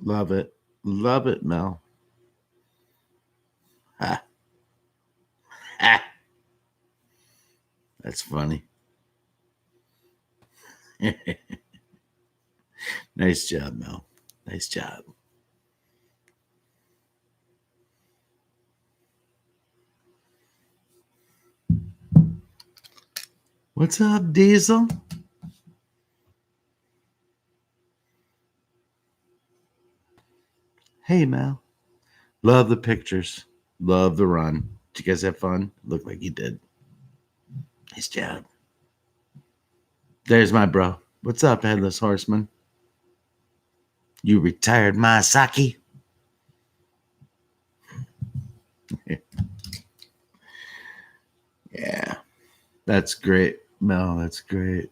Love it. Love it, Mel. Ha. Ha. That's funny. Nice job, Mel. Nice job. What's up, Diesel? Hey, Mel. Love the pictures. Love the run. Did you guys have fun? Looked like you did. Nice job. There's my bro. What's up, Headless Horseman? You retired Masaki? Yeah. That's great, Mel. That's great.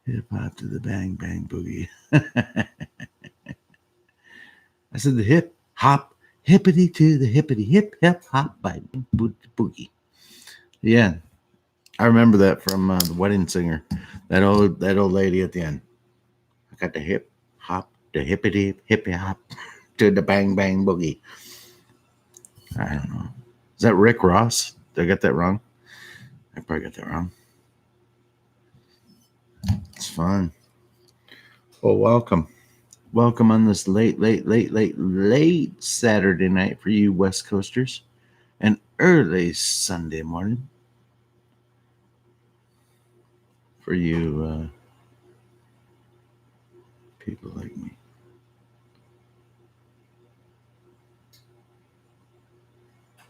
Hip hop to the bang bang boogie. I said the hip hop, hippity to the hippity hip hip hop by boogie. Yeah, I remember that from the Wedding Singer. That old lady at the end. I got the hip hop, the hippity hippy hop to the bang bang boogie. I don't know. Is that Rick Ross? Did I get that wrong? I probably got that wrong. It's fun. Well, welcome. Welcome on this late Saturday night for you West Coasters and early Sunday morning for you people like me.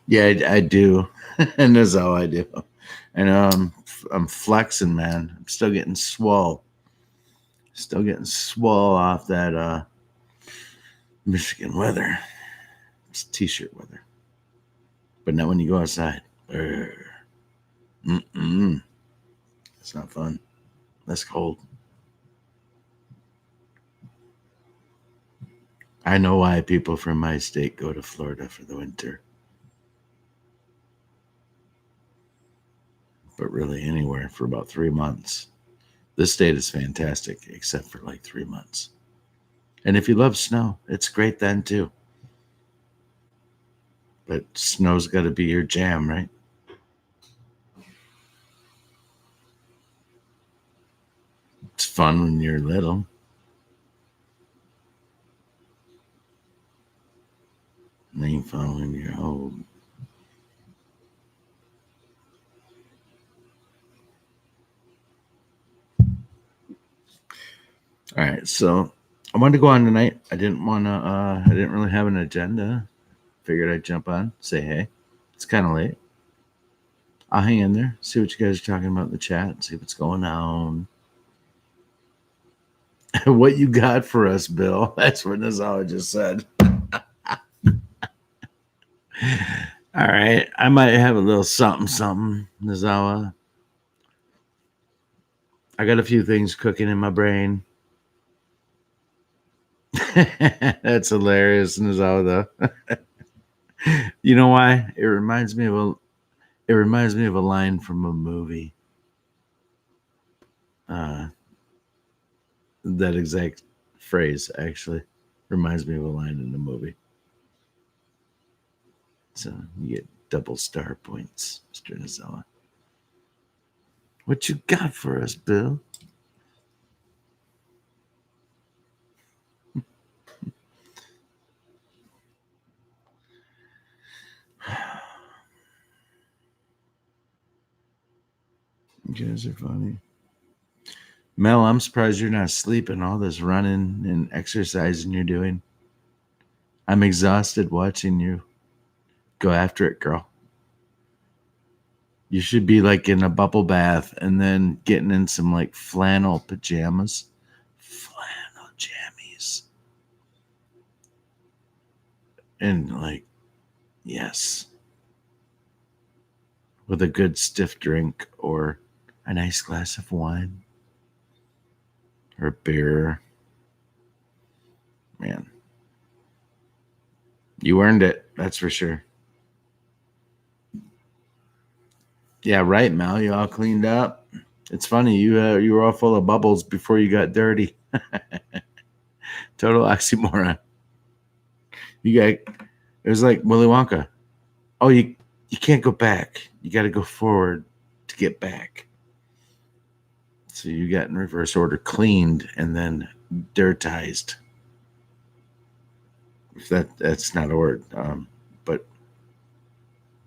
Yeah, I do. And that's all I do. I know I'm flexing, man. I'm still getting swole. Still getting swole off that Michigan weather. It's t-shirt weather. But not when you go outside. Mm-mm. It's not fun. That's cold. I know why people from my state go to Florida for the winter. But really anywhere for about 3 months. This state is fantastic, except for like 3 months. And if you love snow, it's great then too. But snow's got to be your jam, right? It's fun when you're little. And ain't fun when you're old. All right, so I wanted to go on tonight. I didn't want to. I didn't really have an agenda. Figured I'd jump on, say hey. It's kind of late. I'll hang in there, see what you guys are talking about in the chat, see what's going on. What you got for us, Bill? That's what Nazawa just said. All right, I might have a little something, Nazawa. I got a few things cooking in my brain. That's hilarious, Nazawa. Though. You know why? It reminds me of a line from a movie. Uh, that exact phrase actually reminds me of a line in the movie. So you get double star points, Mr. Nizella. What you got for us, Bill? You guys are funny. Mel, I'm surprised you're not sleeping. All this running and exercising you're doing. I'm exhausted watching you. Go after it, girl. You should be like in a bubble bath and then getting in some like flannel pajamas. Flannel jammies. And like, yes. With a good stiff drink or a nice glass of wine or beer. Man, you earned it. That's for sure. Yeah, right, Mal. You all cleaned up. It's funny. You were all full of bubbles before you got dirty. Total oxymoron. It was like Willy Wonka. Oh, you can't go back. You got to go forward to get back. So you got in reverse order, cleaned, and then dirtized. If that's not a word, but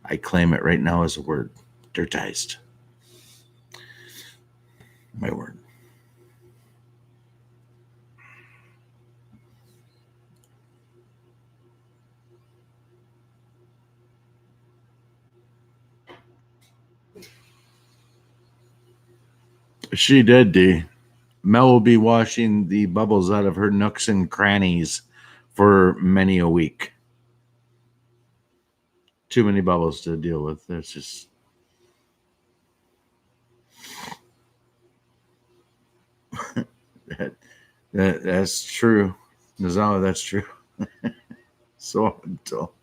I claim it right now as a word. Dirtized. My word. She did, D. Mel will be washing the bubbles out of her nooks and crannies for many a week. Too many bubbles to deal with. That's just. That's true. Nozawa, that's true. So dull.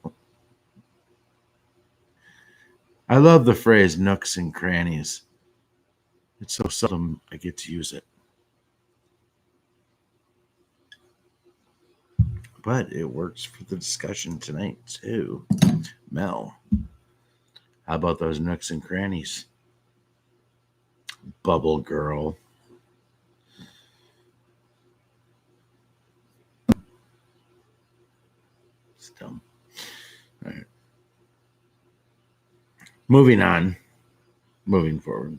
I love the phrase nooks and crannies. It's so seldom I get to use it. But it works for the discussion tonight, too. Mel, how about those nooks and crannies? Bubble girl. It's dumb. All right. Moving on. Moving forward.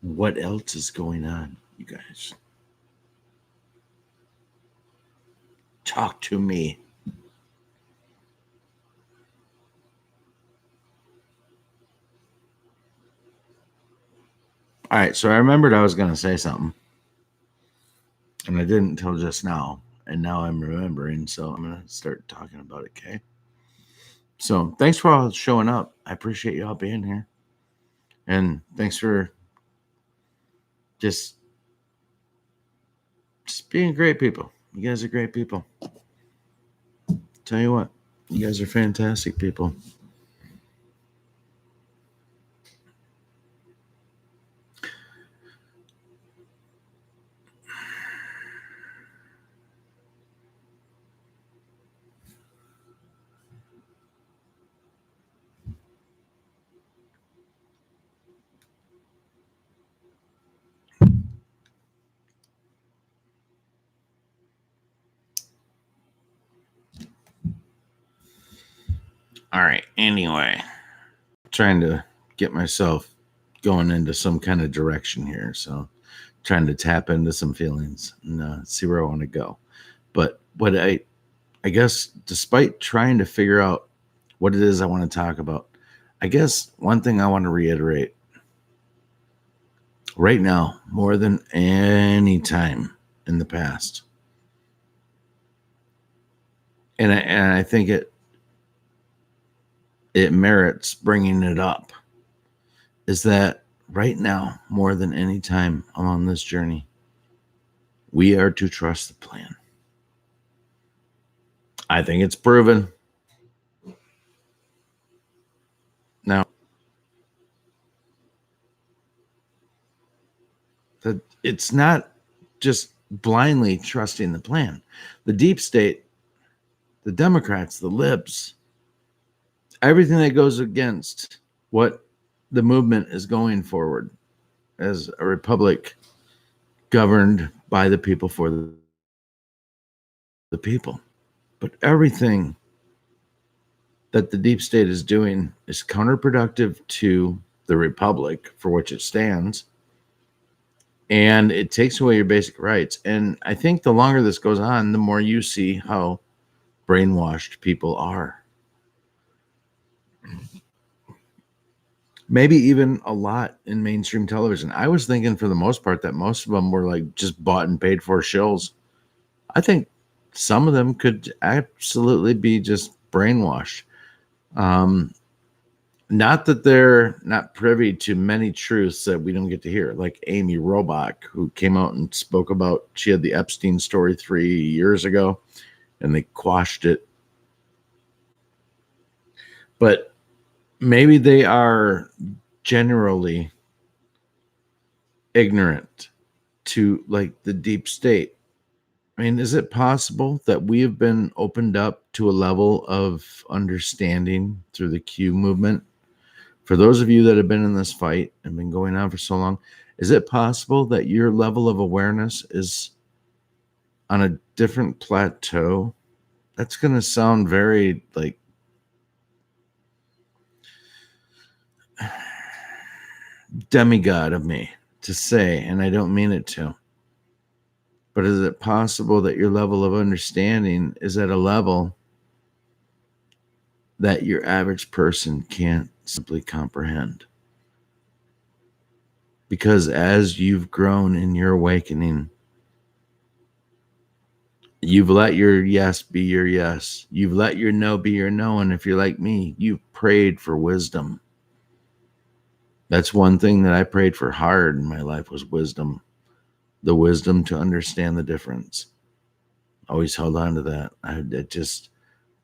What else is going on, you guys? Talk to me. All right, so I remembered I was going to say something, and I didn't until just now, and now I'm remembering, so I'm going to start talking about it, okay? So thanks for all showing up. I appreciate you all being here, and thanks for just being great people. You guys are great people. Tell you what, you guys are fantastic people. All right. Anyway, trying to get myself going into some kind of direction here. So trying to tap into some feelings and see where I want to go. But what I guess, despite trying to figure out what it is I want to talk about, I guess one thing I want to reiterate right now, more than any time in the past, and I think it merits bringing it up, is that right now, more than any time along this journey, we are to trust the plan. I think it's proven. Now, that it's not just blindly trusting the plan. The deep state, the Democrats, the libs, everything that goes against what the movement is going forward as a republic governed by the people for the people. But everything that the deep state is doing is counterproductive to the republic for which it stands. And it takes away your basic rights. And I think the longer this goes on, the more you see how brainwashed people are. Maybe even a lot in mainstream television. I was thinking for the most part that most of them were like just bought and paid for shills. I think some of them could absolutely be just brainwashed. Not that they're not privy to many truths that we don't get to hear, like Amy Robach, who came out and spoke about, she had the Epstein story 3 years ago and they quashed it. But maybe they are generally ignorant to like the deep state. I mean, is it possible that we have been opened up to a level of understanding through the Q movement? For those of you that have been in this fight and been going on for so long, is it possible that your level of awareness is on a different plateau? That's going to sound very like demigod of me to say, and I don't mean it to. But is it possible that your level of understanding is at a level that your average person can't simply comprehend? Because as you've grown in your awakening, you've let your yes be your yes. You've let your no be your no. And if you're like me, you've prayed for wisdom. That's one thing that I prayed for hard in my life was wisdom. The wisdom to understand the difference. Always held on to that.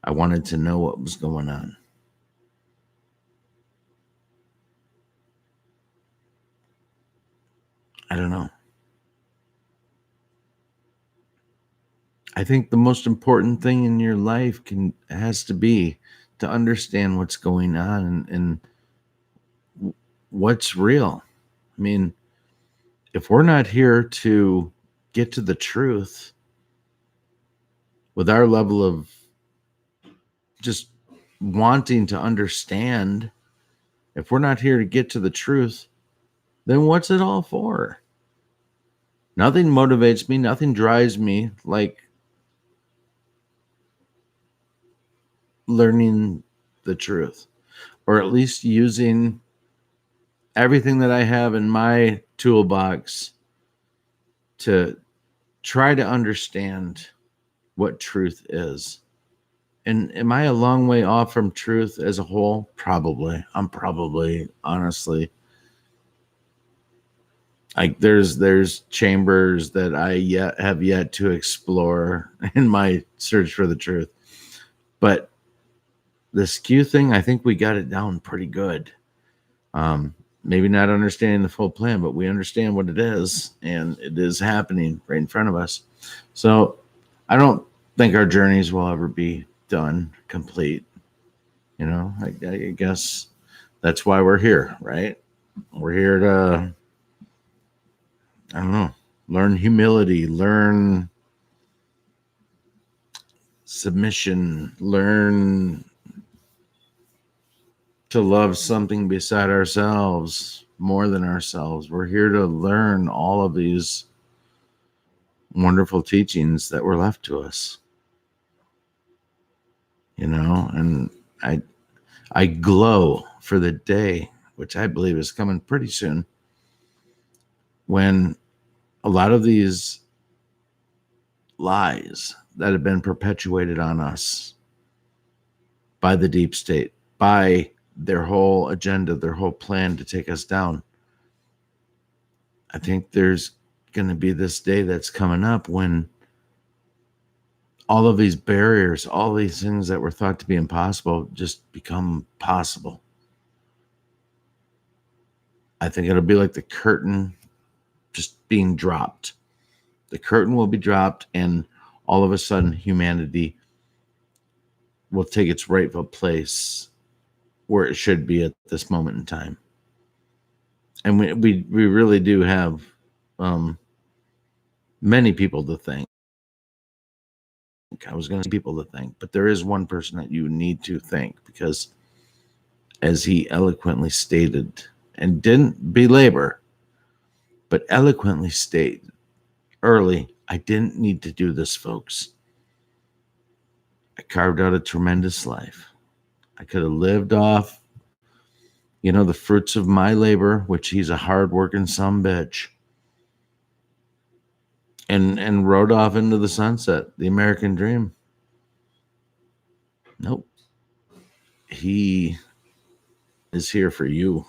I wanted to know what was going on. I don't know. I think the most important thing in your life has to be to understand what's going on and what's real. I mean, if we're not here to get to the truth with our level of just wanting to understand, if we're not here to get to the truth, then what's it all for? Nothing motivates me, nothing drives me like learning the truth, or at least using everything that I have in my toolbox to try to understand what truth is. And am I a long way off from truth as a whole? Probably. I'm probably honestly like there's chambers that I have yet to explore in my search for the truth. But the skew thing, I think we got it down pretty good. Maybe not understanding the full plan, but we understand what it is, and it is happening right in front of us. So I don't think our journeys will ever be done, complete. You know, I guess that's why we're here, right? We're here to, I don't know, learn humility, learn submission, learn to love something beside ourselves more than ourselves. We're here to learn all of these wonderful teachings that were left to us. You know, and I glow for the day, which I believe is coming pretty soon, when a lot of these lies that have been perpetuated on us by the deep state, by their whole agenda, their whole plan to take us down. I think there's going to be this day that's coming up when all of these barriers, all these things that were thought to be impossible just become possible. I think it'll be like the curtain just being dropped. The curtain will be dropped, and all of a sudden, humanity will take its rightful place where it should be at this moment in time. And we really do have many people to thank. I was going to say people to thank, but there is one person that you need to thank because, as he eloquently stated, and didn't belabor, but eloquently stated early, I didn't need to do this, folks. I carved out a tremendous life. I could have lived off, the fruits of my labor, which he's a hardworking son bitch, and rode off into the sunset, the American dream. Nope. He is here for you.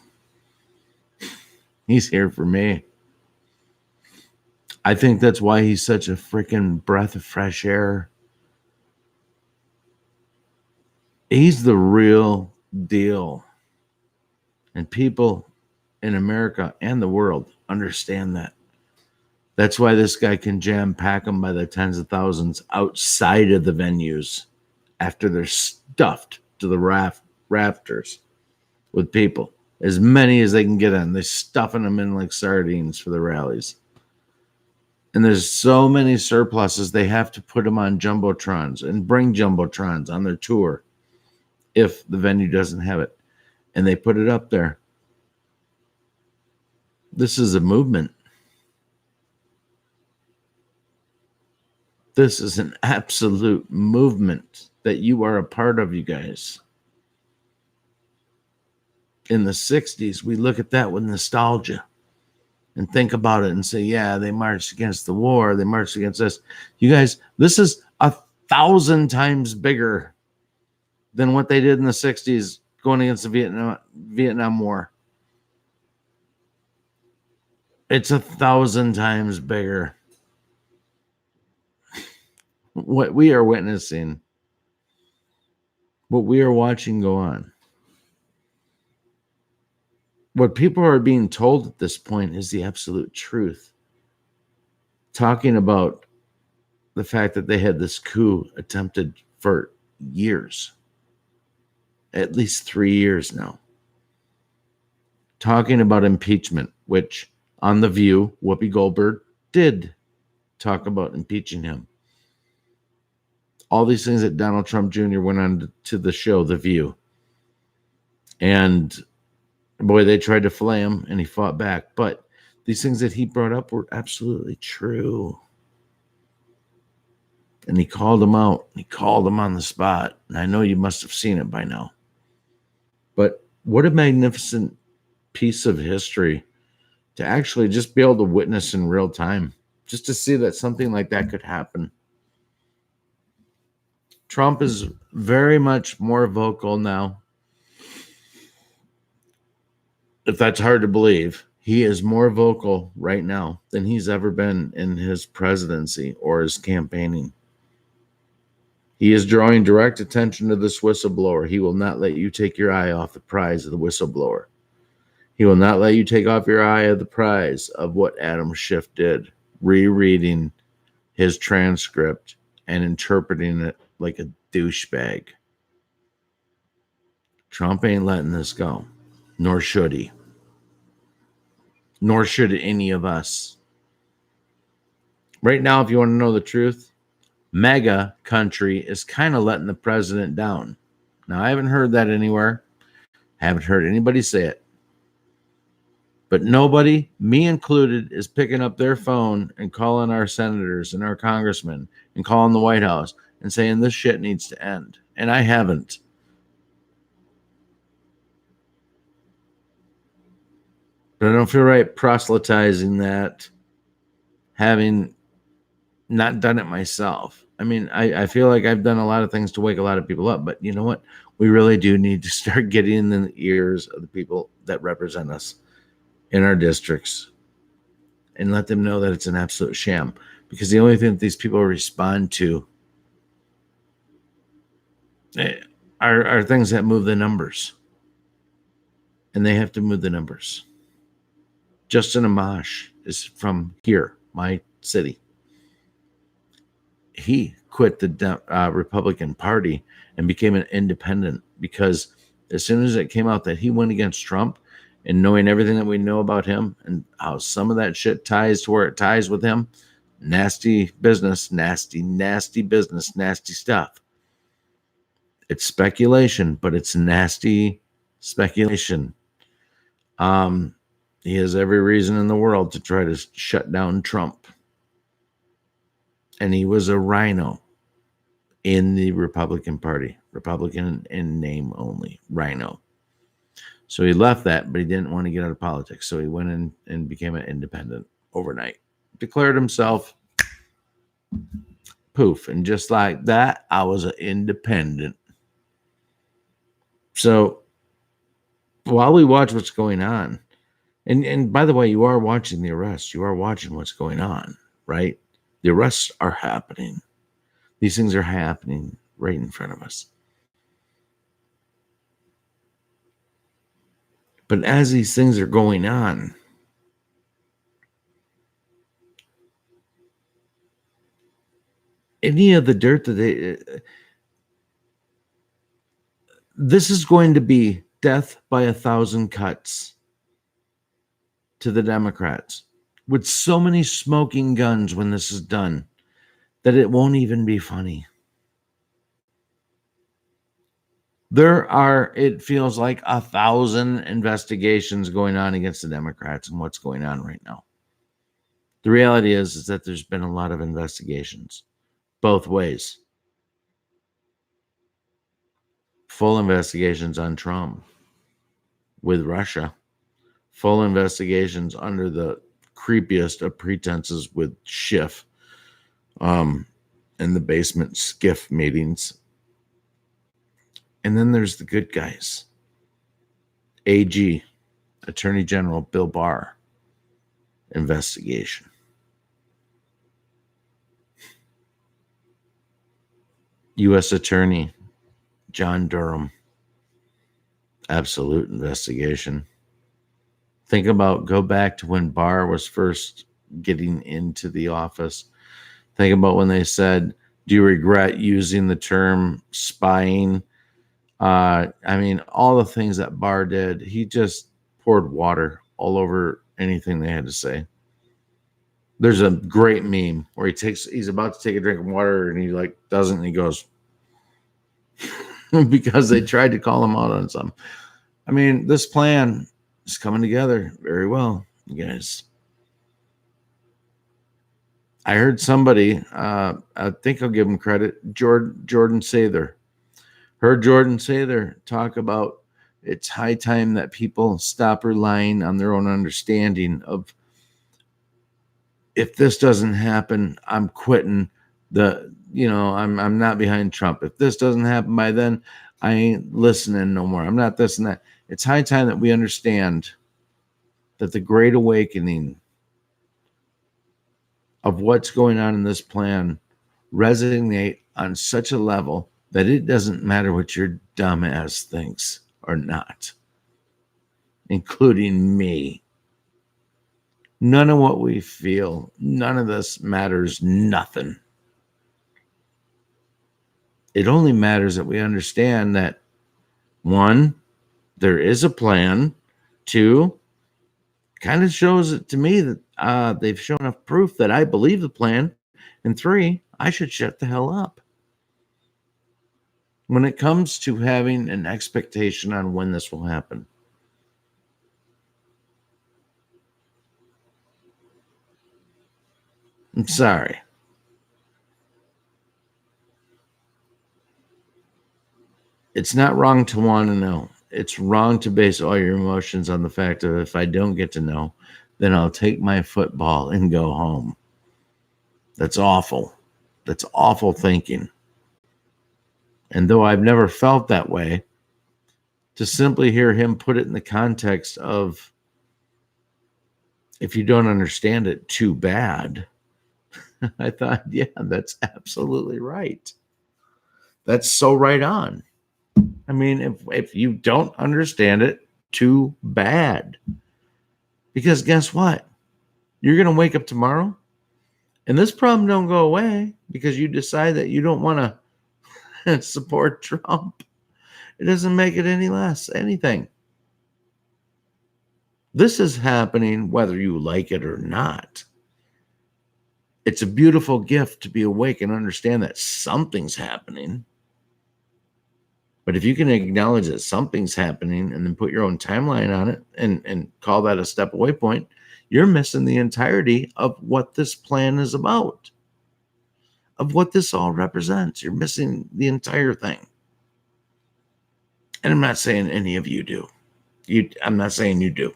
He's here for me. I think that's why he's such a freaking breath of fresh air. He's the real deal. And people in America and the world understand that. That's why this guy can jam pack them by the tens of thousands outside of the venues after they're stuffed to the rafters with people. As many as they can get in. They're stuffing them in like sardines for the rallies. And there's so many surpluses, they have to put them on Jumbotrons and bring Jumbotrons on their tour if the venue doesn't have it. And they put it up there. This is a movement. This is an absolute movement that you are a part of, you guys. In the 60s, we look at that with nostalgia and think about it and say, yeah, they marched against the war. They marched against us. You guys, this is 1,000 times bigger than what they did in the 60s going against the Vietnam War. It's 1,000 times bigger. What we are witnessing, what we are watching go on, what people are being told at this point is the absolute truth. Talking about the fact that they had this coup attempted for years, at least 3 years now. Talking about impeachment, which on The View, Whoopi Goldberg did talk about impeaching him. All these things that Donald Trump Jr. went on to the show, The View. And boy, they tried to fillet him and he fought back. But these things that he brought up were absolutely true. And he called him out. He called him on the spot. And I know you must have seen it by now. But what a magnificent piece of history to actually just be able to witness in real time, just to see that something like that could happen. Trump is very much more vocal now. If that's hard to believe, he is more vocal right now than he's ever been in his presidency or his campaigning. He is drawing direct attention to this whistleblower. He will not let you take your eye off the prize of the whistleblower. He will not let you take off your eye of the prize of what Adam Schiff did, rereading his transcript and interpreting it like a douchebag. Trump ain't letting this go, nor should he. Nor should any of us. Right now, if you want to know the truth, MAGA country is kind of letting the president down. Now, I haven't heard that anywhere. Haven't heard anybody say it. But nobody, me included, is picking up their phone and calling our senators and our congressmen and calling the White House and saying this shit needs to end. And I haven't. But I don't feel right proselytizing that, having not done it myself. I mean, I feel like I've done a lot of things to wake a lot of people up, but you know what? We really do need to start getting in the ears of the people that represent us in our districts and let them know that it's an absolute sham, because the only thing that these people respond to are things that move the numbers, and they have to move the numbers. Justin Amash is from here, my city. He quit the Republican Party and became an independent because as soon as it came out that he went against Trump, and knowing everything that we know about him and how some of that shit ties to where it ties with him, nasty business, nasty business, nasty stuff. It's speculation, but it's nasty speculation. He has every reason in the world to try to shut down Trump. And he was a rhino in the Republican Party. Republican in name only. Rhino. So he left that, but he didn't want to get out of politics. So he went in and became an independent overnight. Declared himself. Poof. And just like that, I was an independent. So while we watch what's going on, and by the way, you are watching the arrests. You are watching what's going on, right? The arrests are happening. These things are happening right in front of us. But as these things are going on, Any of the dirt that they, this is going to be death by 1,000 cuts to the Democrats with so many smoking guns when this is done that it won't even be funny. There are, it feels like 1,000 investigations going on against the Democrats and what's going on right now. The reality is that there's been a lot of investigations both ways. Full investigations on Trump with Russia, full investigations under the creepiest of pretenses with Schiff in the basement skiff meetings. And then there's the good guys. AG, Attorney General Bill Barr, investigation. U.S. Attorney John Durham, absolute investigation. Think about, go back to when Barr was first getting into the office. Think about when they said, do you regret using the term spying? I mean, all the things that Barr did, he just poured water all over anything they had to say. There's a great meme where he's about to take a drink of water and he like doesn't, and he goes, because they tried to call him out on something. I mean, this plan is coming together very well, you guys. I heard somebody, I think I'll give him credit, Jordan Sather. Heard Jordan Sather talk about it's high time that people stop relying on their own understanding of, if this doesn't happen, I'm quitting. I'm not behind Trump. If this doesn't happen by then, I ain't listening no more. I'm not this and that. It's high time that we understand that the Great Awakening of what's going on in this plan resonate on such a level that it doesn't matter what your dumb ass thinks or not, including me. None of what we feel, none of this matters nothing. It only matters that we understand that, one, there is a plan. Two, kind of shows it to me that they've shown enough proof that I believe the plan. And three, I should shut the hell up when it comes to having an expectation on when this will happen. I'm sorry. It's not wrong to want to know. It's wrong to base all your emotions on the fact of, if I don't get to know, then I'll take my football and go home. That's awful. That's awful thinking. And though I've never felt that way, to simply hear him put it in the context of, if you don't understand it, too bad. I thought, yeah, that's absolutely right. That's so right on. I mean, if you don't understand it, too bad. Because guess what? You're going to wake up tomorrow and this problem don't go away because you decide that you don't want to support Trump. It doesn't make it any less anything. This is happening whether you like it or not. It's a beautiful gift to be awake and understand that something's happening. But if you can acknowledge that something's happening and then put your own timeline on it and call that a step away point, you're missing the entirety of what this plan is about, of what this all represents. You're missing the entire thing. And I'm not saying any of you do. I'm not saying you do.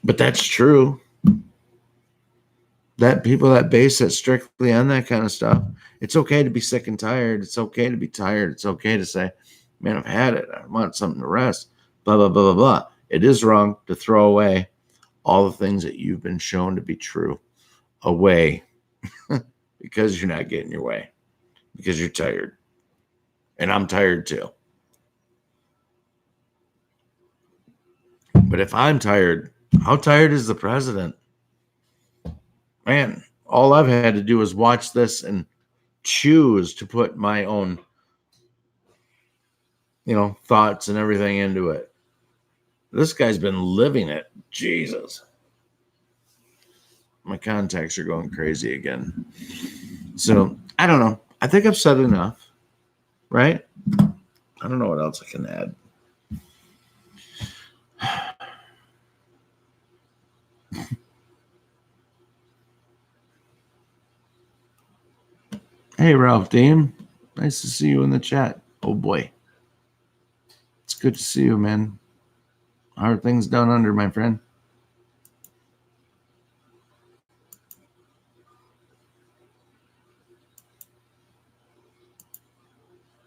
But that's true. That people that base it strictly on that kind of stuff, it's okay to be sick and tired. It's okay to be tired. It's okay to say, man, I've had it. I want something to rest. Blah, blah, blah, blah, blah. It is wrong to throw away all the things that you've been shown to be true away because you're not getting your way, because you're tired. And I'm tired too. But if I'm tired, how tired is the president? Man, all I've had to do is watch this and choose to put my own, thoughts and everything into it. This guy's been living it. Jesus. My contacts are going crazy again. So, I don't know. I think I've said enough, right? I don't know what else I can add. Hey, Ralph Dean. Nice to see you in the chat. Oh, boy. It's good to see you, man. How are things down under, my friend?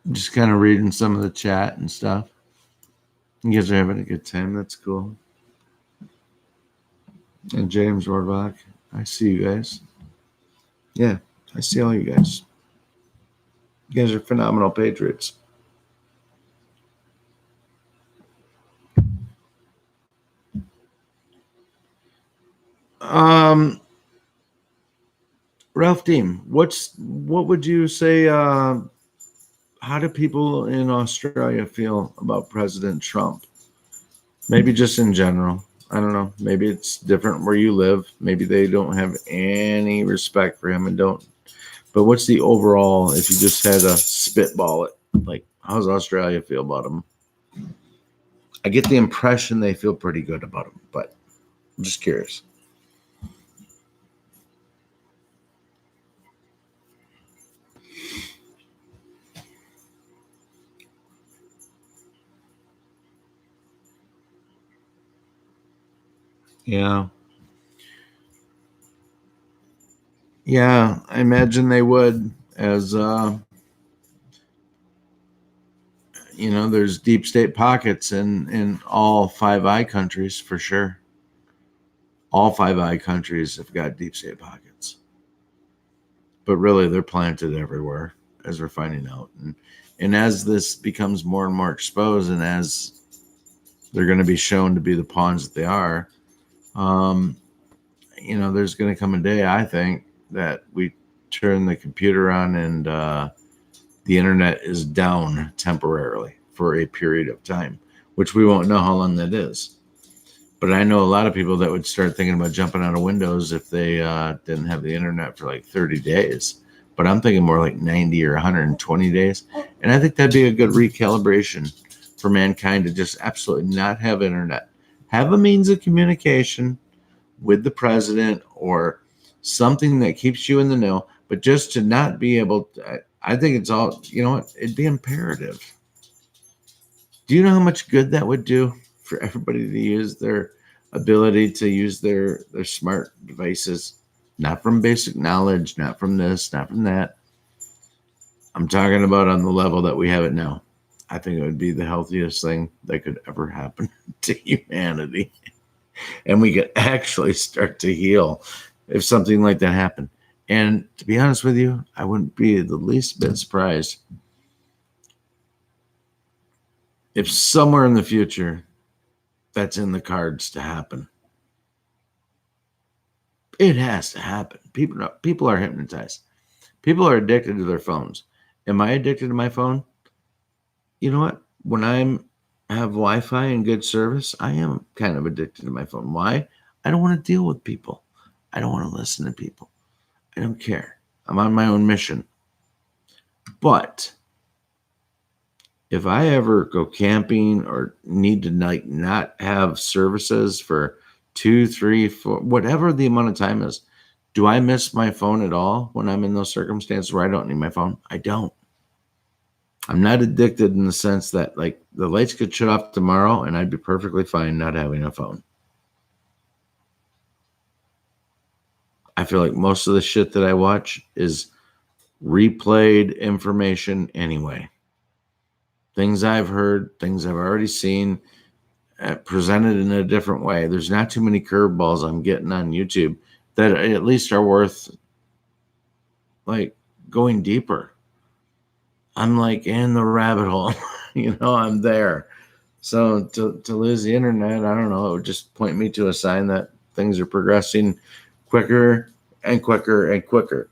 I'm just kind of reading some of the chat and stuff. You guys are having a good time. That's cool. And James Warbach, I see you guys. Yeah, I see all you guys. You guys are phenomenal patriots. Ralph Deem, what would you say? How do people in Australia feel about President Trump? Maybe just in general. I don't know. Maybe it's different where you live. Maybe they don't have any respect for him and don't. But what's the overall? If you just had to spitball it, like how's Australia feel about him? I get the impression they feel pretty good about him, but I'm just curious. Yeah. Yeah, I imagine they would, as there's deep state pockets in all Five Eye countries for sure. All Five Eye countries have got deep state pockets, but really they're planted everywhere, as we're finding out. And as this becomes more and more exposed, and as they're going to be shown to be the pawns that they are, there's going to come a day, I think, that we turn the computer on and the internet is down temporarily for a period of time, which we won't know how long that is. But I know a lot of people that would start thinking about jumping out of Windows if they didn't have the internet for like 30 days. But I'm thinking more like 90 or 120 days. And I think that'd be a good recalibration for mankind to just absolutely not have internet. Have a means of communication with the president or something that keeps you in the know, but just to not be able to, I think it's all, it'd be imperative. Do you know how much good that would do for everybody to use their ability to use their smart devices? Not from basic knowledge, not from this, not from that. I'm talking about on the level that we have it now. I think it would be the healthiest thing that could ever happen to humanity. And we could actually start to heal if something like that happened. And to be honest with you, I wouldn't be the least bit surprised if somewhere in the future that's in the cards to happen. It has to happen. People are hypnotized. People are addicted to their phones. Am I addicted to my phone? You know what? When I have Wi-Fi and good service, I am kind of addicted to my phone. Why? I don't want to deal with people. I don't want to listen to people. I don't care. I'm on my own mission. But if I ever go camping or need to not have services for 2, 3, 4, whatever the amount of time is, do I miss my phone at all when I'm in those circumstances where I don't need my phone? I don't. I'm not addicted in the sense that like the lights could shut off tomorrow and I'd be perfectly fine not having a phone. I feel like most of the shit that I watch is replayed information anyway. Things I've heard, things I've already seen, presented in a different way. There's not too many curveballs I'm getting on YouTube that at least are worth like going deeper. I'm like in the rabbit hole, I'm there. So to lose the internet, I don't know, it would just point me to a sign that things are progressing quicker and quicker and quicker.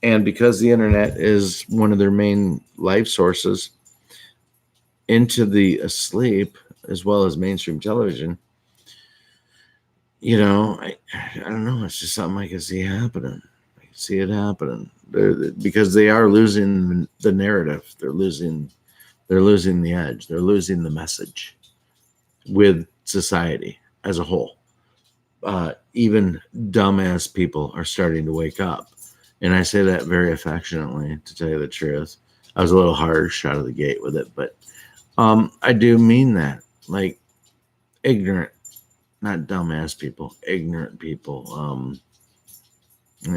And because the internet is one of their main life sources into the asleep, as well as mainstream television, I don't know. It's just something I can see happening. I can see it happening because they are losing the narrative. They're losing the edge. They're losing the message with society as a whole. Even dumbass people are starting to wake up. And I say that very affectionately, to tell you the truth. I was a little harsh out of the gate with it, but I do mean that. Like ignorant, not dumbass people, ignorant people.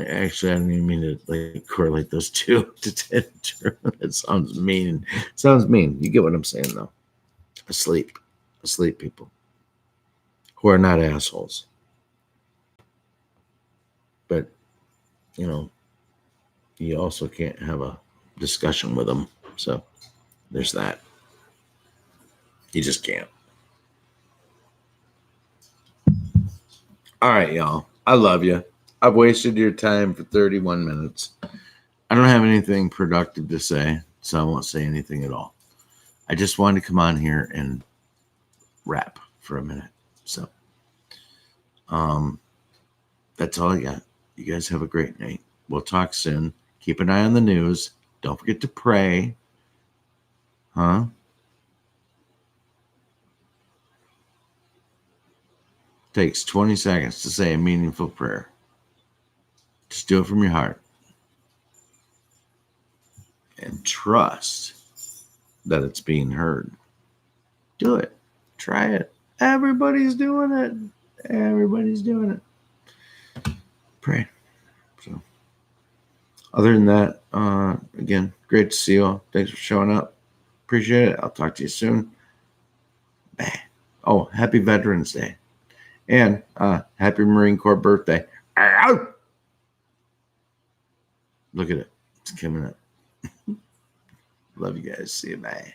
Actually, I don't even mean to like correlate those two to tell you the truth. It sounds mean. It sounds mean. You get what I'm saying, though. Asleep people who are not assholes. But, you also can't have a discussion with them. So there's that. You just can't. All right, y'all. I love you. I've wasted your time for 31 minutes. I don't have anything productive to say, so I won't say anything at all. I just wanted to come on here and rap for a minute. So that's all I got. You guys have a great night. We'll talk soon. Keep an eye on the news. Don't forget to pray. Huh? Takes 20 seconds to say a meaningful prayer. Just do it from your heart. And trust that it's being heard. Do it. Try it. Everybody's doing it. Everybody's doing it. Pray. So, other than that, again, great to see you all. Thanks for showing up. Appreciate it. I'll talk to you soon. Bye. Oh, happy Veterans Day. And happy Marine Corps birthday. Look at it. It's coming up. Love you guys. See you. Bye.